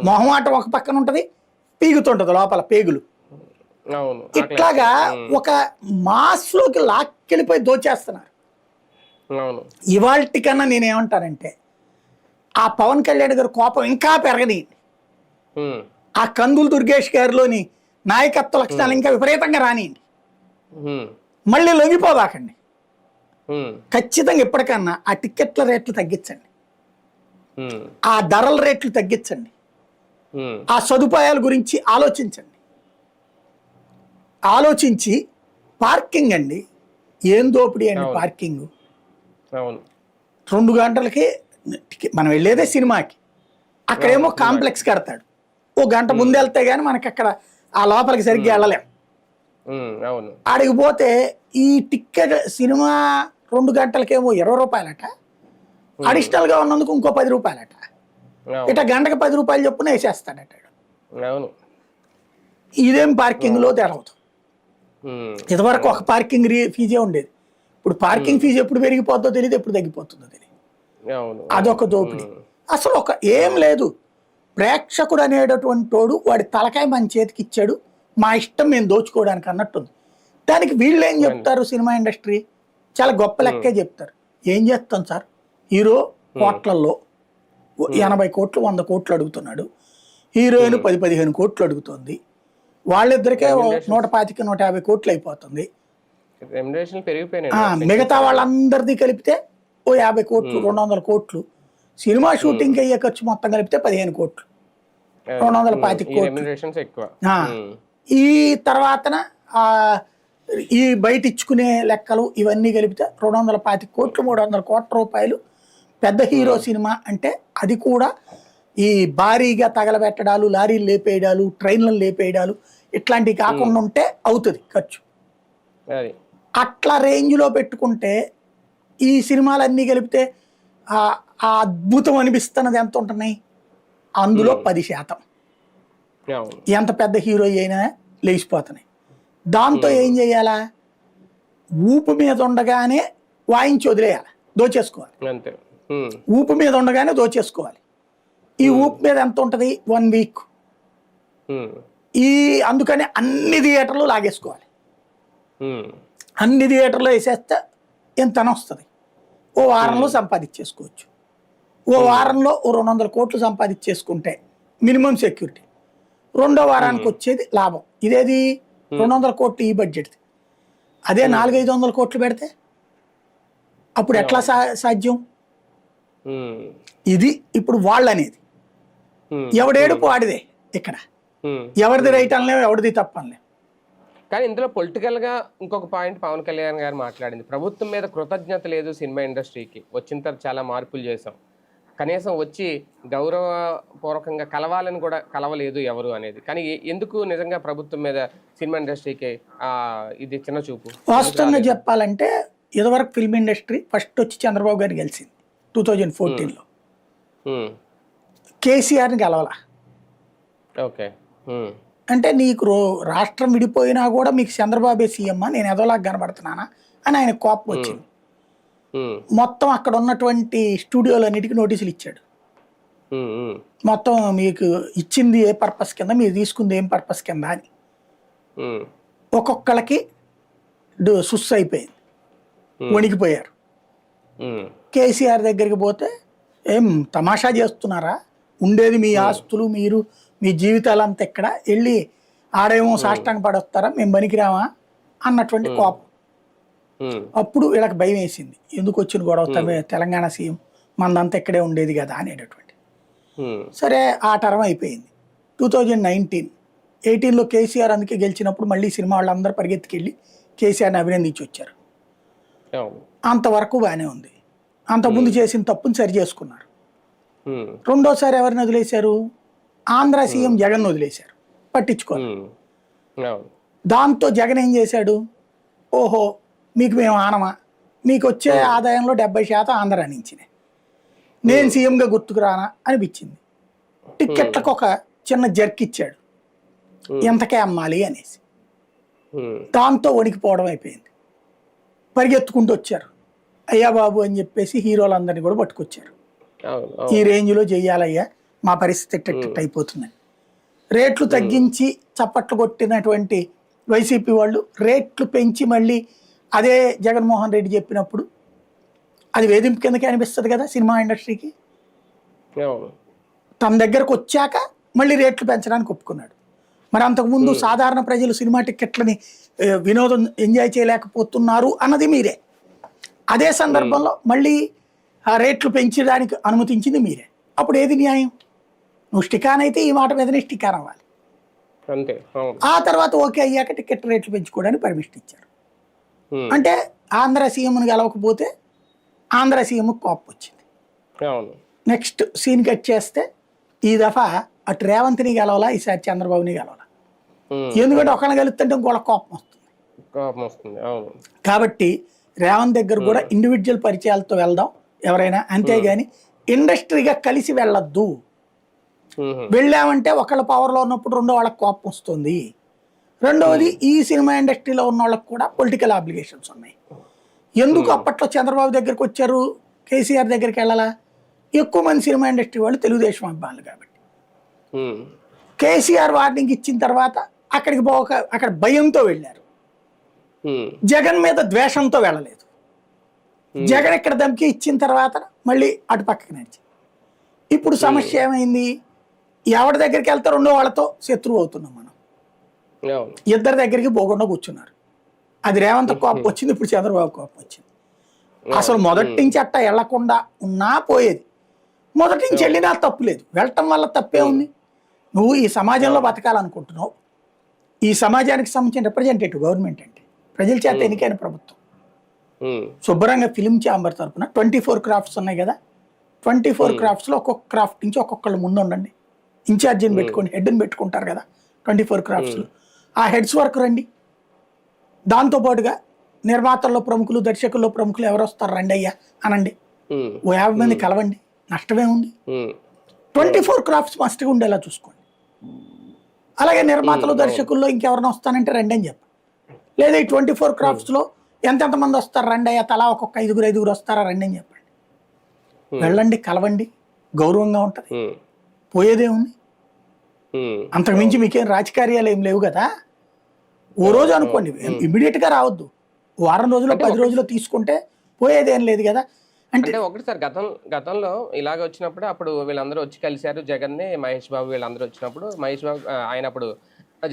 మొహమాటం ఒక పక్కన ఉంటది, పీగుతుంటది లోపల పేగులు. ఇట్లాగా ఒక మాస్ లోకి లాక్కెళ్ళిపోయి దోచేస్తున్నారు. ఇవాల్టి కన్నా నేనేమంటానంటే, ఆ పవన్ కళ్యాణ్ గారి కోపం ఇంకా పెరగనియండి. ఆ కందులు దుర్గేష్ గారిలోని నాయకత్వ లక్షణాలు ఇంకా విపరీతంగా రానియండి. మళ్ళీ లొంగిపోదాకండి. ఖచ్చితంగా ఎప్పటికన్నా ఆ టికెట్ల రేట్లు తగ్గించండి, ఆ ధరల రేట్లు తగ్గించండి, ఆ సదుపాయాల గురించి ఆలోచించండి. ఆలోచించి పార్కింగ్ అండి, ఏం దోపిడీ అండి పార్కింగ్. 2 గంటలకి మనం వెళ్ళేదే సినిమాకి, అక్కడేమో కాంప్లెక్స్ కడతాడు. 1 గంట ముందు వెళ్తే గానీ మనకి అక్కడ ఆ లోపలికి సరిగ్గా వెళ్ళలేం. ఆడికి పోతే ఈ టికెట్ సినిమా 2 గంటలకేమో ₹20, అడిషనల్ గా ఉన్నందుకు ఇంకో ₹10. ఇట్లా గంటకు ₹10 చొప్పున వేసేస్తాడట. ఇదేం పార్కింగ్ లో తెరవదు. ఇదివరకు ఒక పార్కింగ్ ఫీజే ఉండేది. ఇప్పుడు పార్కింగ్ ఫీజు ఎప్పుడు పెరిగిపోతుందో తెలియదు, ఎప్పుడు తగ్గిపోతుందో తెలియదు. అవును. అదొక దోపిడీ. అసలు ఏం లేదు. ప్రేక్షకుడు అనేటటువంటి వాడు వాడి తలకాయ మన చేతికి ఇచ్చాడు, మా ఇష్టం మేము దోచుకోవడానికి అన్నట్టుంది. దానికి వీళ్ళు ఏం చెప్తారు, సినిమా ఇండస్ట్రీ చాలా గొప్ప లెక్కే చెప్తారు. ఏం చేస్తాం సార్, హీరో కోట్లల్లో 80 కోట్లు 100 కోట్లు అడుగుతున్నాడు, హీరోయిన్ 10-15 కోట్లు అడుగుతుంది, వాళ్ళిద్దరికే 125-150 కోట్లు అయిపోతుంది. మిగతా వాళ్ళందరిది కలిపితే ఓ 50 కోట్లు 200 కోట్లు. సినిమా షూటింగ్ అయ్యే ఖర్చు మొత్తం కలిపితే 15 కోట్లు 225 కోట్లు. ఈ తర్వాతన ఈ బయట ఇచ్చుకునే లెక్కలు ఇవన్నీ కలిపితే 225 కోట్లు 300 కోట్ల రూపాయలు పెద్ద హీరో సినిమా అంటే. అది కూడా ఈ భారీగా తగలబెట్టడాలు, లారీలు లేపేయడాలు, ట్రైన్లను లేపేయడాలు ఇట్లాంటివి కాకుండా ఉంటే అవుతుంది ఖర్చు. అట్లా రేంజ్లో పెట్టుకుంటే ఈ సినిమాలన్నీ కలిపితే ఆ అద్భుతం అనిపిస్తున్నది ఎంత ఉంటున్నాయి, అందులో 10%. ఎంత పెద్ద హీరో అయినా లేచిపోతున్నాయి. దాంతో ఏం చేయాలా, ఊపు మీద ఉండగానే వాయించి వదిలేయాలి, దోచేసుకోవాలి. ఊపు మీద ఉండగానే దోచేసుకోవాలి. ఈ ఊపు మీద ఎంత ఉంటుంది, 1 వీక్. అందుకని అన్ని థియేటర్లు లాగేసుకోవాలి. అన్ని థియేటర్లో వేసేస్తే ఎంతన వస్తుంది, ఓ వారంలో సంపాదించేసుకోవచ్చు. ఓ వారంలో ఓ 200 కోట్లు సంపాదించేసుకుంటే మినిమం సెక్యూరిటీ. రెండో వారానికి వచ్చేది లాభం. ఇదేది 200 కోట్లు ఈ బడ్జెట్. అదే 400-500 కోట్లు పెడితే అప్పుడు ఎట్లా సాధ్యం? ఇది ఇప్పుడు వాళ్ళు అనేది. ఎవడేడుపు వాడిదే ఇక్కడ, ఎవరిది రైట్ అనలేము, ఎవరిది తప్పు అనలేము. కానీ ఇందులో పొలిటికల్గా ఇంకొక పాయింట్ పవన్ కళ్యాణ్ గారు మాట్లాడింది, ప్రభుత్వం మీద కృతజ్ఞత లేదు సినిమా ఇండస్ట్రీకి, వచ్చిన తర్వాత చాలా మార్పులు చేసాం, కనీసం వచ్చి గౌరవపూర్వకంగా కలవాలని కూడా కలవలేదు ఎవరు అనేది. కానీ ఎందుకు నిజంగా ప్రభుత్వం మీద సినిమా ఇండస్ట్రీకి ఇది చిన్న చూపు? వాస్తవంగా చెప్పాలంటే ఇదివరకు ఫిల్మ్ ఇండస్ట్రీ ఫస్ట్ వచ్చి చంద్రబాబు గారిని గెలిచింది 2014లో. కేసీఆర్ని గెలవాల. ఓకే. అంటే నీకు రాష్ట్రం విడిపోయినా కూడా మీకు చంద్రబాబే సీఎం, నేను ఎదోలాగా కనబడుతున్నానా అని ఆయన కోపం వచ్చింది. మొత్తం అక్కడ ఉన్నటువంటి స్టూడియోలన్నిటికీ నోటీసులు ఇచ్చాడు. మొత్తం మీకు ఇచ్చింది ఏ పర్పస్ కింద, మీరు తీసుకుంది ఏం పర్పస్ కింద అని. ఒక్కొక్కళ్ళకి సుస్ అయిపోయింది, వణికిపోయారు. కేసీఆర్ దగ్గరికి పోతే ఏం తమాషా చేస్తున్నారా, ఉండేది మీ ఆస్తులు, మీరు మీ జీవితాలంతా ఎక్కడ, వెళ్ళి ఆడేమో సాష్టాంగ పడొస్తారా, మేము పనికిరామా అన్నటువంటి కోపం. అప్పుడు వీళ్ళకి భయం వేసింది, ఎందుకు వచ్చిన గొడవ, తెలంగాణ సీఎం మనదంతా ఇక్కడే ఉండేది కదా అనేటటువంటి. సరే ఆ టర్మ్ అయిపోయింది. 2018లో కేసీఆర్ అందుకే గెలిచినప్పుడు మళ్ళీ సినిమా వాళ్ళందరూ పరిగెత్తుకెళ్ళి కేసీఆర్ని అభినందించి వచ్చారు. అంతవరకు బాగానే ఉంది. అంతకుముందు చేసిన తప్పుని సరి చేసుకున్నారు. రెండోసారి ఎవరిని వదిలేశారు, ఆంధ్ర సీఎం జగన్ వదిలేశారు, పట్టించుకోవాలి. దాంతో జగన్ ఏం చేశాడు, ఓహో మీకు మేము ఆనమా, మీకు వచ్చే ఆదాయంలో 70% ఆంధ్ర నుంచినే, నేను సీఎంగా గుర్తుకురానా అనిపించింది. టిక్కెట్లకు ఒక చిన్న జర్క్ ఇచ్చాడు, ఎంతకే అమ్మాలి అనేసి. దాంతో వణికిపోవడం అయిపోయింది. పరిగెత్తుకుంటూ వచ్చారు, అయ్యా బాబు అని చెప్పేసి హీరోలందరినీ కూడా పట్టుకొచ్చారు. ఈ రేంజ్లో చెయ్యాలయ్యా, మా పరిస్థితి ఎట్ట అయిపోతుందని. రేట్లు తగ్గించి చప్పట్లు కొట్టినటువంటి వైసీపీ వాళ్ళు రేట్లు పెంచి మళ్ళీ అదే జగన్మోహన్ రెడ్డి చెప్పినప్పుడు అది వేధింపు కిందకే అనిపిస్తుంది కదా సినిమా ఇండస్ట్రీకి. తన దగ్గరకు వచ్చాక మళ్ళీ రేట్లు పెంచడానికి ఒప్పుకున్నాడు. మరి అంతకుముందు సాధారణ ప్రజలు సినిమా టిక్కెట్లని వినోదం ఎంజాయ్ చేయలేకపోతున్నారు అన్నది మీరే. అదే సందర్భంలో మళ్ళీ ఆ రేట్లు పెంచడానికి అనుమతించింది మీరే. అప్పుడు ఏది న్యాయం? నువ్వు స్టికాన్ అయితే ఈ మాట మీదనే స్టికాన్ అవ్వాలి. ఆ తర్వాత ఓకే అయ్యాక టికెట్ రేట్లు పెంచుకోవడానికి పర్మిషన్ ఇచ్చారు. అంటే ఆంధ్ర సీఎంని గెలవకపోతే ఆంధ్ర సీఎంకి కోపం వచ్చింది. నెక్స్ట్ సీన్ కట్ చేస్తే ఈ దఫా అటు రేవంత్ని గెలవాలా, ఈసారి చంద్రబాబుని గెలవాలా. ఎందుకంటే ఒకళ్ళని గెలుస్తుంటే ఇంకోళ్ళ కోపం వస్తుంది. కాబట్టి రేవంత్ దగ్గర కూడా ఇండివిజువల్ పరిచయాలతో వెళ్దాం ఎవరైనా, అంతేగాని ఇండస్ట్రీగా కలిసి వెళ్ళొద్దు. వెళ్ళామంటే ఒకళ్ళ పవర్లో ఉన్నప్పుడు రెండో వాళ్ళకి కోపం వస్తుంది. రెండవది ఈ సినిమా ఇండస్ట్రీలో ఉన్న వాళ్ళకి కూడా పొలిటికల్ ఆబ్లిగేషన్స్ ఉన్నాయి. ఎందుకు అప్పట్లో చంద్రబాబు దగ్గరికి వచ్చారు, కేసీఆర్ దగ్గరికి వెళ్ళాలా? ఎక్కువ మంది సినిమా ఇండస్ట్రీ వాళ్ళు తెలుగుదేశం అభిమానులు కాబట్టి. కేసీఆర్ వార్నింగ్ ఇచ్చిన తర్వాత అక్కడికి పోక అక్కడ భయంతో వెళ్ళారు. జగన్ మీద ద్వేషంతో వెళ్ళలేదు. జగన్ ఇక్కడ ధమ్కి ఇచ్చిన తర్వాత మళ్ళీ అటు పక్కకి నడిచి. ఇప్పుడు సమస్య ఏమైంది? ఎవరి దగ్గరికి వెళ్తే రెండో వాళ్ళతో శత్రువు అవుతున్నాం మనం. ఇద్దరి దగ్గరికి పోకుండా కూర్చున్నారు. అది రేవంత్ కోపం వచ్చింది, ఇప్పుడు చంద్రబాబు కోపం వచ్చింది. అసలు మొదటి నుంచి అట్టా వెళ్లకుండా ఉన్నా పోయేది. మొదటి నుంచి వెళ్ళినా తప్పు లేదు, వెళ్ళటం వల్ల తప్పే ఉంది. నువ్వు ఈ సమాజంలో బతకాలనుకుంటున్నావు. ఈ సమాజానికి సంబంధించిన రిప్రజెంటేటివ్ గవర్నమెంట్ అంటే ప్రజల చేత ఎన్నికైన ప్రభుత్వం. శుభ్రంగా ఫిలిం ఛాంబర్ తరఫున 24 క్రాఫ్ట్స్ ఉన్నాయి కదా, 24 క్రాఫ్ట్స్లో ఒక్కొక్క క్రాఫ్ట్ నుంచి ఒక్కొక్కళ్ళు ముందు ఉండండి. ఇన్ఛార్జిని పెట్టుకొని హెడ్ని పెట్టుకుంటారు కదా 24 క్రాఫ్ట్స్లో. ఆ హెడ్స్ వరకు రండి. దాంతోపాటుగా నిర్మాతల్లో ప్రముఖులు, దర్శకుల్లో ప్రముఖులు ఎవరు వస్తారు రండి అయ్యా అనండి. 50 మంది కలవండి, నష్టమే ఉంది. 24 క్రాఫ్ట్స్ మస్ట్గా ఉండేలా చూసుకోండి. అలాగే నిర్మాతలు, దర్శకుల్లో ఇంకెవరైనా వస్తానంటే రండి అని చెప్పండి. లేదా ఈ 24 క్రాఫ్ట్స్లో ఎంతెంతమంది వస్తారు రండి అయ్యా, తలా ఒక్కొక్క 5 వస్తారా రండి అని చెప్పండి. వెళ్ళండి, కలవండి, గౌరవంగా ఉంటుంది. పోయేదే ఉంది. అంతకుమించి మీకేం రాజకార్యాలు ఏం లేవు కదా. ఓ రోజు అనుకోండి, ఇమ్మీడియట్గా రావద్దు. వారం రోజులు 10 రోజులు తీసుకుంటే పోయేదేం లేదు కదా. అంటే ఒకటి సార్, గతంలో ఇలాగ వచ్చినప్పుడు అప్పుడు వీళ్ళందరూ వచ్చి కలిశారు జగన్ని, మహేష్ బాబు వీళ్ళందరూ వచ్చినప్పుడు మహేష్ బాబు ఆయన అప్పుడు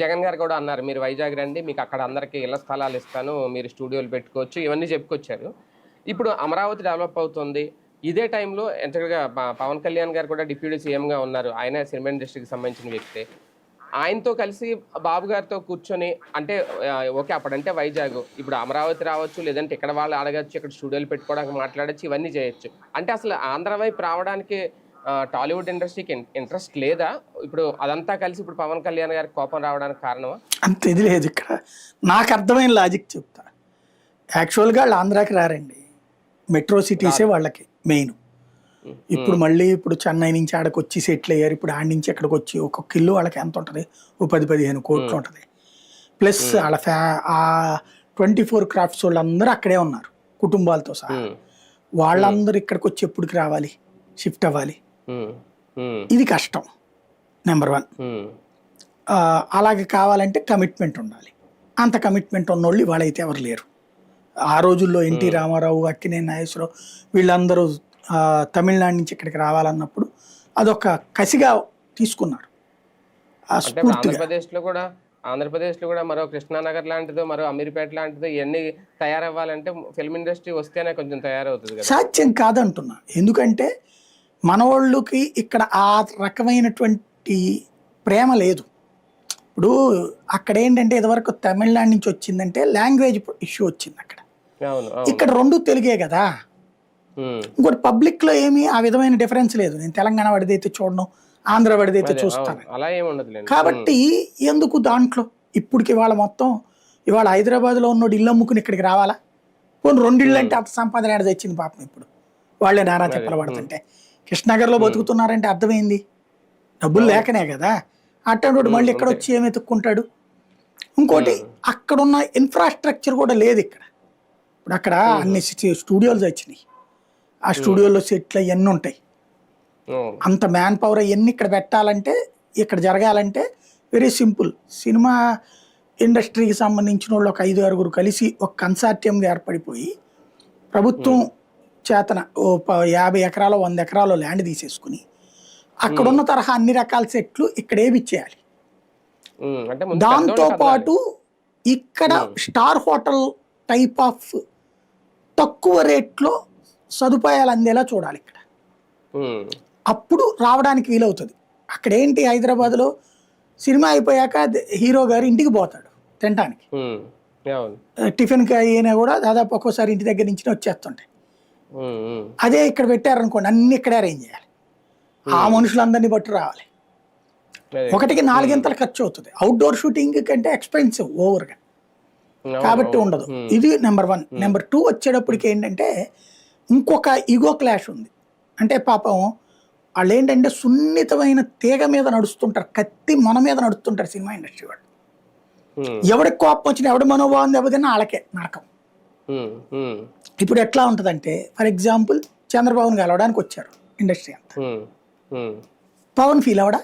జగన్ గారు కూడా అన్నారు, మీరు వైజాగ్ రండి, మీకు అక్కడ అందరికీ ఇళ్ల స్థలాలు ఇస్తాను, మీరు స్టూడియోలు పెట్టుకోవచ్చు, ఇవన్నీ చెప్పుకొచ్చారు. ఇప్పుడు అమరావతి డెవలప్ అవుతుంది. ఇదే టైంలో ఎంతగా పవన్ కళ్యాణ్ గారు కూడా డిప్యూటీ సీఎంగా ఉన్నారు. ఆయన సినిమా ఇండస్ట్రీకి సంబంధించిన వ్యక్తే. ఆయనతో కలిసి బాబు గారితో కూర్చొని, అంటే ఓకే అప్పుడంటే వైజాగ్, ఇప్పుడు అమరావతి రావచ్చు, లేదంటే ఇక్కడ వాళ్ళు అడగచ్చు, ఇక్కడ స్టూడియోలు పెట్టుకోవడానికి మాట్లాడచ్చు, ఇవన్నీ చేయొచ్చు. అంటే అసలు ఆంధ్ర వైపు రావడానికి టాలీవుడ్ ఇండస్ట్రీకి ఇంట్రెస్ట్ లేదా? ఇప్పుడు అదంతా కలిసి ఇప్పుడు పవన్ కళ్యాణ్ గారికి కోపం రావడానికి కారణమా? అంత ఇది లేదు. ఇక్కడ నాకు అర్థమైన లాజిక్ చెప్తా. యాక్చువల్గా వాళ్ళు ఆంధ్రాకి రారండి, మెట్రో సిటీసే వాళ్ళకి మెయిన్. ఇప్పుడు మళ్ళీ ఇప్పుడు చెన్నై నుంచి ఆడకు వచ్చి సెటిల్ అయ్యారు. ఇప్పుడు ఆడి నుంచి ఎక్కడికి వచ్చి ఒక్కొక్క ఇల్లు వాళ్ళకి ఎంత ఉంటుంది, ఓ 10-15 కోట్లు ఉంటుంది. ప్లస్ వాళ్ళ ఆ 24 క్రాఫ్ట్స్ వాళ్ళందరూ అక్కడే ఉన్నారు కుటుంబాలతో సహా. వాళ్ళందరూ ఇక్కడికి వచ్చి ఎప్పటికి రావాలి, షిఫ్ట్ అవ్వాలి. ఇది కష్టం. నెంబర్ 1. అలాగే కావాలంటే కమిట్మెంట్ ఉండాలి. అంత కమిట్మెంట్ ఉన్నోళ్ళు వాళ్ళైతే ఎవరు లేరు. ఆ రోజుల్లో ఎన్టీ రామారావు, అక్కినేని నాగేశ్వరరావు వీళ్ళందరూ తమిళనాడు నుంచి ఇక్కడికి రావాలన్నప్పుడు అదొక కసిగా తీసుకున్నారు. ఆంధ్రప్రదేశ్లో కూడా మరో కృష్ణానగర్ లాంటిదో, మరో అమీర్పేట లాంటిదో ఇవన్నీ తయారవ్వాలంటే ఫిల్మ్ ఇండస్ట్రీ వస్తేనే కొంచెం తయారవుతుంది కదా. సాధ్యం కాదంటున్నా. ఎందుకంటే మన వాళ్ళకి ఇక్కడ ఆ రకమైనటువంటి ప్రేమ లేదు. ఇప్పుడు అక్కడ ఏంటంటే ఇదివరకు తమిళనాడు నుంచి వచ్చిందంటే లాంగ్వేజ్ ఇష్యూ వచ్చింది అక్కడ. ఇక్కడ 2 తెలుగే కదా. ఇంకోటి పబ్లిక్లో ఏమి ఆ విధమైన డిఫరెన్స్ లేదు. నేను తెలంగాణ వాడిదైతే చూడను, ఆంధ్ర వాడిదైతే చూస్తాను. కాబట్టి ఎందుకు దాంట్లో ఇప్పటికి ఇవాళ మొత్తం ఇవాళ హైదరాబాద్లో ఉన్నోడు ఇల్లు అమ్ముకుని ఇక్కడికి రావాలా? కొన్ని 2 ఇళ్ళు అంటే అంత సంపాదన ఏడ తెచ్చింది పాపం. ఇప్పుడు వాళ్ళే నారా చెప్పలు పడుతుంటే కృష్ణనగర్లో బతుకుతున్నారంటే అర్థమైంది డబ్బులు లేకనే కదా. అట్టండి మళ్ళీ ఇక్కడ వచ్చి ఏమి ఎత్తుక్కుంటాడు? ఇంకోటి అక్కడున్న ఇన్ఫ్రాస్ట్రక్చర్ కూడా లేదు ఇక్కడ. ఇప్పుడు అక్కడ అన్ని స్టూడియోలు వచ్చినాయి. ఆ స్టూడియోలో సెట్లు అవన్నీ ఉంటాయి. అంత మ్యాన్ పవర్ అవన్నీ ఇక్కడ పెట్టాలంటే, ఇక్కడ జరగాలంటే వెరీ సింపుల్. సినిమా ఇండస్ట్రీకి సంబంధించిన వాళ్ళు ఒక 5-6 కలిసి ఒక కన్సార్టియంగా ఏర్పడిపోయి ప్రభుత్వం చేతన 50 ఎకరాలు 100 ఎకరాలు ల్యాండ్ తీసేసుకుని అక్కడున్న తరహా అన్ని రకాల సెట్లు ఇక్కడ ఏమిచ్చేయాలి. దాంతోపాటు ఇక్కడ స్టార్ హోటల్ టైప్ ఆఫ్ తక్కువ రేట్లో సదుపాయాలు అందేలా చూడాలి ఇక్కడ. అప్పుడు రావడానికి వీలవుతుంది. అక్కడ ఏంటి, హైదరాబాద్లో సినిమా అయిపోయాక హీరో గారు ఇంటికి పోతాడు తినడానికి. టిఫిన్కి అయినా కూడా దాదాపు ఒక్కోసారి ఇంటి దగ్గర నుంచి వచ్చేస్తుంటాయి. అదే ఇక్కడ పెట్టారనుకోండి, అన్ని ఇక్కడే అరేంజ్ చేయాలి. ఆ మనుషులందరినీ బట్టి రావాలి. ఒకటికి 4 ఇంతలు ఖర్చు అవుతుంది. అవుట్డోర్ షూటింగ్ కంటే ఎక్స్పెన్సివ్ ఓవర్గా, కాబట్టి ఉండదు. ఇది నెంబర్ 1. నెంబర్ 2 వచ్చేటప్పటికి ఏంటంటే ఇంకొక ఈగో క్లాష్ ఉంది. అంటే పాపం వాళ్ళు ఏంటంటే సున్నితమైన తీగ మీద నడుస్తుంటారు, కత్తి మన మీద నడుస్తుంటారు సినిమా ఇండస్ట్రీ వాళ్ళు. ఉమ్, ఎవడికి కోపం వచ్చినా ఎవడి మనోభావం దెబ్బతిన్నా వాళ్ళకే నరకం. ఉమ్, ఉమ్, ఇప్పుడు ఎట్లా ఉంటుందంటే ఫర్ ఎగ్జాంపుల్ చంద్రబాబుని కలవడానికి వచ్చారు ఇండస్ట్రీ అంతా, ఉమ్, ఉమ్, పవన్ ఫీల్ అవడా,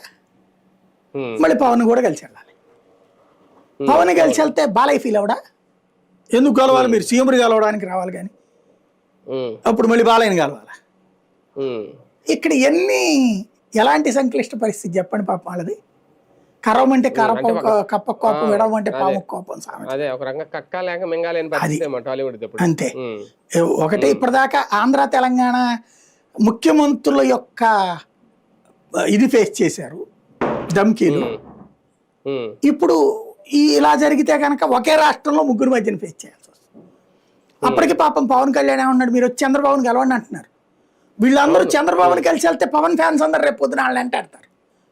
ఉమ్, మళ్ళీ పవన్ కూడా కలిసి వెళ్ళాలి. ఉమ్, పవన్ కలిసి అవును. వెళ్తే బాలయ్య ఫీల్ అవడా, ఎందుకు కలవాలి, మీరు సీఎంని కలవడానికి రావాలి కానీ ఉమ్, అప్పుడు మళ్ళీ బాలయ్యని కలవాలి. ఉమ్, ఇక్కడ ఎన్ని ఎలాంటి సంక్లిష్ట పరిస్థితి చెప్పండి పాపం వాళ్ళది. కరవమంటే అంటే ఒక కప్ప ఆ, కోపం, విడవమంటే అదే పాము కోపం సామెత. అదే ఒక రంగ కక్క లేక మింగాలేని అది పరిస్థితి ఏమో టాలీవుడ్ ఇప్పుడు. అంతే. ఉమ్, ఒకటి ఉమ్, ఇప్పటిదాకా ఆంధ్ర తెలంగాణ ముఖ్యమంత్రుల యొక్క ఇది ఫేస్ చేశారు, ధమ్కీలు. ఉమ్, ఉమ్, ఇప్పుడు ఇలా జరిగితే కనుక ఒకే రాష్ట్రంలో ముగ్గురు మధ్యన ఫేస్ చేయాల్సి వస్తుంది. ఉమ్, అప్పటికి పాపం పవన్ కళ్యాణ్ ఏమన్నాడు, మీరు వచ్చి చంద్రబాబుని కలవండి అంటున్నారు. వీళ్ళందరూ అవును. చంద్రబాబుని ఉమ్, కలిసి వెళ్తే పవన్ ఫ్యాన్స్ అందరు రేపు పొద్దున వాళ్ళని వెంటాడతారు,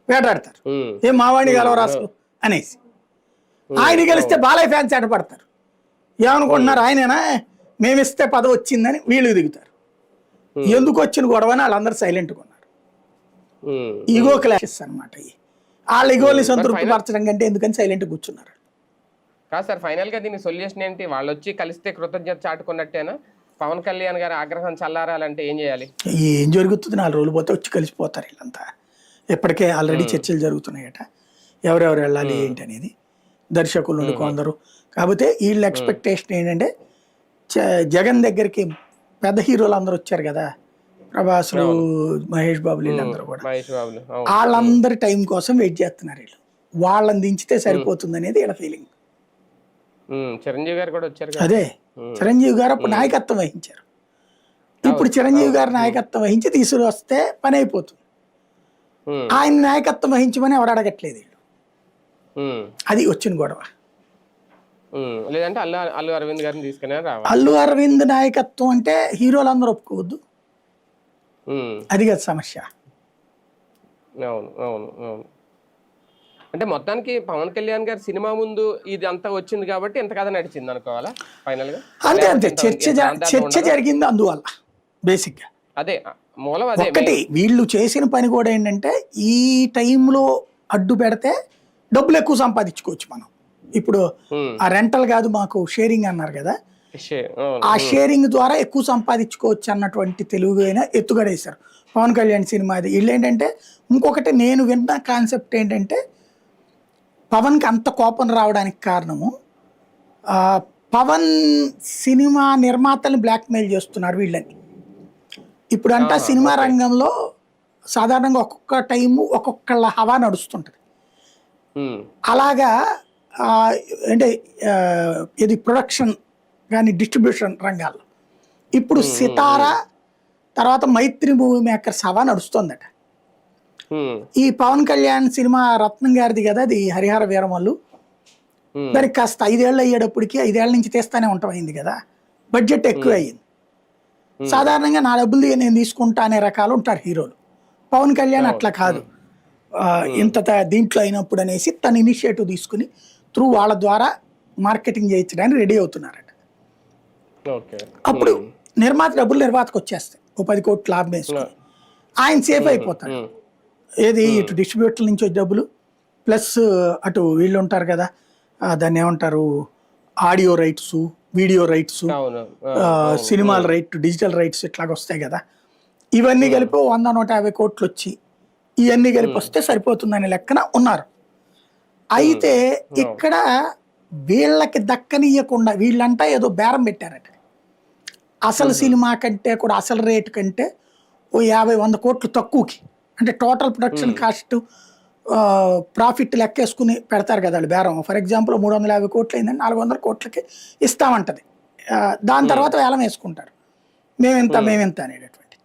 వేటాడతారు, ఉమ్, ఏం మావాడిని ఉమ్, కలవరు అవును. అసలు అనేసి. ఉమ్, ఆయన గెలిస్తే అవును. బాలయ్య ఫ్యాన్స్ ఎడపడతారు, ఉమ్, ఏమనుకుంటున్నారు ఆయనేనా మేమిస్తే పదవి వచ్చిందని వీళ్ళు దిగుతారు. ఉమ్, ఎందుకు వచ్చిన గొడవని వాళ్ళందరూ సైలెంట్గా ఉన్నారు. ఉమ్, ఈగో ఉమ్, క్లాషెస్ అనమాట. వాళ్ళ ఈగోని మరి సంతృప్తి ఫైనల్ పరచడం కంటే ఎందుకని సైలెంట్ కూర్చున్నారు. కాదు సార్, ఫైనల్ గా దీని సొల్యూషన్ ఏంటి? వాళ్ళు వచ్చి కలిస్తే కృతజ్ఞత చాటుకున్నట్టేనా? పవన్ కళ్యాణ్ గారి ఆగ్రహం చల్లారాలంటే ఏం చేయాలి? ఏం జరుగుతుంది, 4 రోజులు పోతే వచ్చి కలిసిపోతారు వీళ్ళంతా. ఇప్పటికే ఆల్రెడీ ఉమ్, చర్చలు జరుగుతున్నాయట ఎవరెవరు వెళ్ళాలి ఉమ్, ఏంటి అనేది, దర్శకుల నుండి ఉమ్, కొందరు. కాకపోతే వీళ్ళ ఉమ్, ఎక్స్పెక్టేషన్ ఏంటంటే జగన్ దగ్గరికి పెద్ద హీరోలు అందరూ వచ్చారు కదా, ప్రభాస్లు, అవును. మహేష్ బాబులు, ఉమ్, వీళ్ళందరూ కూడా మహేష్ బాబులు, అవును. ఉమ్, వాళ్ళందరి టైం కోసం వెయిట్ చేస్తున్నారు వీళ్ళు. వాళ్ళని దించితే ఉమ్, సరిపోతుంది అనేది వీళ్ళ ఫీలింగ్. ఉమ్, చిరంజీవి గారు కూడా వచ్చారు కదా. అదే ఉమ్, చిరంజీవి గారు అప్పుడు ఉమ్, నాయకత్వం వహించారు. ఇప్పుడు అవును, చిరంజీవి అవును. గారు ఉమ్, నాయకత్వం వహించి తీసుకొస్తే పని అయిపోతుంది. ఉమ్, ఆయన నాయకత్వం వహించమని ఎవరు అడగట్లేదు వీళ్ళు. ఉమ్, అది వచ్చిన గొడవ. ఉమ్. లేదంటే అల్లు అరవింద్ గారిని తీసుకునే రావాలి. అల్లు అరవింద్ నాయకత్వం అంటే హీరోలందరూ ఒప్పుకోవద్దు, ఉమ్, అది కదా సమస్య. అవును, అవును, అవును. అంటే మొత్తానికి పవన్ కళ్యాణ్ గారి సినిమా ముందు ఇది అంతా వచ్చింది కాబట్టి ఇంత కథ నడిచింది అనుకోవాలా ఫైనల్ గా? అంతే లేకపోతే అంతే, ఇంత చర్చ ఇంత రాద్ధాంతం చర్చ ఉండదా? జరిగింది అందువల్ల బేసిక్గా. అదే మూలం, అదే ఒక్కటి మెయిన్. వీళ్ళు చేసిన పని కూడా ఏంటంటే ఈ టైంలో అడ్డు పెడితే డబ్బులు ఎక్కువ సంపాదించుకోవచ్చు మనం. ఇప్పుడు ఉమ్, ఆ రెంటల్ కాదు మాకు షేరింగ్ అన్నారు కదా, అవును. ఆ ఉమ్, షేరింగ్ ద్వారా ఎక్కువ సంపాదించుకోవచ్చు అన్నటువంటి తెలుగుైన ఎత్తుగడేశారు పవన్ కళ్యాణ్ సినిమా. అది వీళ్ళు ఏంటంటే ఇంకొకటి నేను విన్న కాన్సెప్ట్ ఏంటంటే పవన్కి అంత కోపం రావడానికి కారణము ఆ, పవన్ సినిమా నిర్మాతల్ని బ్లాక్మెయిల్ చేస్తున్నారు వీళ్ళని. ఇప్పుడంతా ఆహా, సినిమా ఓకే. రంగంలో సాధారణంగా ఒక్కొక్క టైము ఒక్కొక్కళ్ళ హవా నడుస్తుంటుంది. ఉమ్, అలాగా ఆ, అంటే ఆ, ఇది ప్రొడక్షన్ కానీ డిస్ట్రిబ్యూషన్ రంగాల్లో ఇప్పుడు ఉమ్, ఉమ్, సితార, ఉమ్, తర్వాత మైత్రి మూవీ మేకర్స్ హవా నడుస్తుందట. ఉమ్, ఈ పవన్ కళ్యాణ్ సినిమా రత్నం గారిది కదా, అది హరిహర వీరమల్లు. ఉమ్, దానికి కాస్త 5 ఏళ్ళు అయ్యేటప్పటికి 5 ఏళ్ల నుంచి తీస్తానే ఉంటాం అయింది కదా, బడ్జెట్ ఎక్కువ ఉమ్, అయ్యింది. ఉమ్, సాధారణంగా నా డబ్బులు నేను తీసుకుంటా అనే రకాలు ఉంటారు హీరోలు. పవన్ కళ్యాణ్ అవును. అట్లా కాదు, ఉమ్, ఉమ్, ఇంత దీంట్లో అయినప్పుడు అనేసి తన ఇనిషియేటివ్ తీసుకుని త్రూ వాళ్ళ ద్వారా మార్కెటింగ్ చేయించడానికి రెడీ అవుతున్నారట. ఓకే. అప్పుడు ఉమ్, నిర్మాత డబ్బులు నిర్మాతకు వచ్చేస్తాయి, ఓ 10 కోట్లు లాభం వేసుకుని ఆయన సేఫ్ ఉమ్, అయిపోతాడు. ఉమ్, ఏది ఉమ్, ఇటు డిస్ట్రిబ్యూటర్ నుంచి వచ్చే డబ్బులు ప్లస్ అటు వీళ్ళు ఉంటారు కదా, దాన్ని ఏమంటారు, ఆడియో రైట్స్, వీడియో రైట్స్, అవును, అవును, అవును. సినిమాల ఉమ్, రైట్, డిజిటల్ రైట్స్ ఇట్లాగ వస్తాయి కదా. ఇవన్నీ ఉమ్, కలిపి 100-150 కోట్లు వచ్చి ఇవన్నీ కలిపి ఉమ్, వస్తే సరిపోతుందనే లెక్కన ఉన్నారు. ఉమ్, అయితే అవును. ఇక్కడ వీళ్ళకి దక్కనీయకుండా వీళ్ళంతా ఏదో బేరం పెట్టారట. అసలు ఉహు, సినిమా కంటే కూడా అసలు రేటు కంటే ఓ 50-100 కోట్లు తక్కువకి, అంటే టోటల్ ప్రొడక్షన్ ఉమ్, కాస్ట్ ప్రాఫిట్ లెక్కేసుకుని పెడతారు కదా వాళ్ళు బేరం. ఫర్ ఎగ్జాంపుల్ 350 కోట్లు అయిందని 400 కోట్లకి ఇస్తామంటది. దాని ఉమ్, తర్వాత వేలం వేసుకుంటారు, మేమెంత ఉమ్, మేమెంత అనేటటువంటి.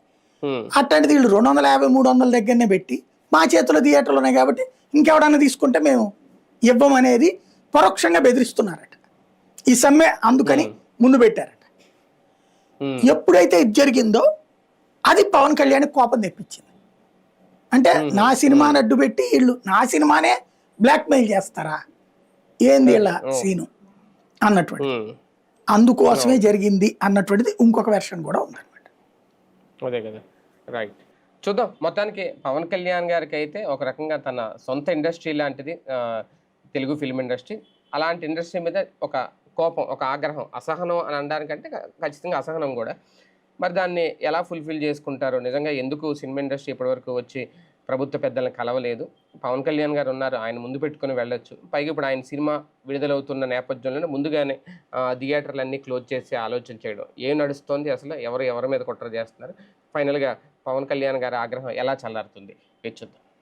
ఉమ్, అట్లాంటిది వీళ్ళు 250-300 దగ్గరనే పెట్టి మా చేతిలో థియేటర్లు ఉన్నాయి కాబట్టి ఇంకెవడన్నా తీసుకుంటే మేము ఇవ్వమనేది పరోక్షంగా బెదిరిస్తున్నారట. ఈ సమ్మె అందుకని ఉమ్, ముందు పెట్టారట. ఉమ్, ఎప్పుడైతే ఇది జరిగిందో అది పవన్ కళ్యాణ్ కోపం తెప్పించింది. అంటే ఉహు, నా ఉమ్, సినిమాని అడ్డు పెట్టి వీళ్ళు నా సినిమానే బ్లాక్మెయిల్ చేస్తారా, ఏంది అదే. వీళ్ళ సీను అన్నటువంటిది. ఉమ్, అందుకోసమే అవును. జరిగింది అన్నటువంటిది ఇంకొక వెర్షన్ కూడా ఉందన్నమాట. అదే కదా. రైట్. చూద్దాం. మొత్తానికి పవన్ కళ్యాణ్ గారికి అయితే ఒక రకంగా తన సొంత ఇండస్ట్రీ లాంటిది తెలుగు ఫిల్మ్ ఇండస్ట్రీ. అలాంటి ఇండస్ట్రీ మీద ఒక కోపం, ఒక ఆగ్రహం, అసహనం అని అనడానికంటే ఖచ్చితంగా అసహనం కూడా. మరి దాన్ని ఎలా ఫుల్ఫిల్ చేసుకుంటారో, నిజంగా ఎందుకు సినిమా ఇండస్ట్రీ ఇప్పటివరకు వచ్చి ప్రభుత్వ పెద్దలను కలవలేదు. పవన్ కళ్యాణ్ గారు ఉన్నారు, ఆయన ముందు పెట్టుకొని వెళ్ళొచ్చు. పైగా ఇప్పుడు ఆయన సినిమా విడుదలవుతున్న నేపథ్యంలోనే ముందుగానే థియేటర్లన్నీ క్లోజ్ చేసి ఆలోచన చేయడం. ఏం నడుస్తోంది అసలు? ఎవరు ఎవరి మీద కుట్ర చేస్తున్నారు? ఫైనల్గా పవన్ కళ్యాణ్ గారి ఆగ్రహం ఎలా చల్లారుతుంది? వేచి చూద్దాం.